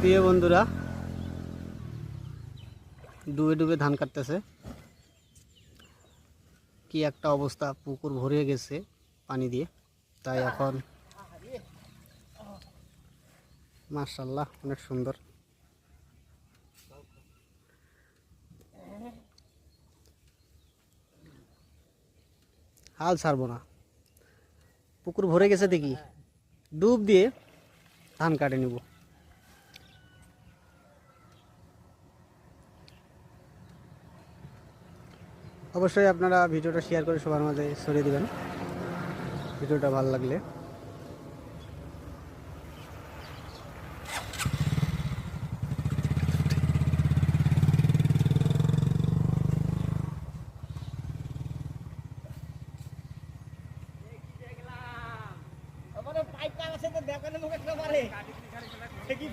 প্রিয় বন্ধুরা, ডুবে ডুবে ধান কাটতেছে। কি একটা অবস্থা, পুকুর ভরে গেছে পানি দিয়ে। তাই এখন মাশাআল্লাহ অনেক সুন্দর। হাল ছাড়বো না, পুকুর ভরে গেছে দেখি ডুব দিয়ে ধান কাটে নিব। অবশ্যই আপনারা ভিডিওটা শেয়ার করে সবার মাঝে ছড়িয়ে দিবেন ভিডিওটা ভালো লাগলে। পাইপ আছে তো দেখানো মুখে মারে কি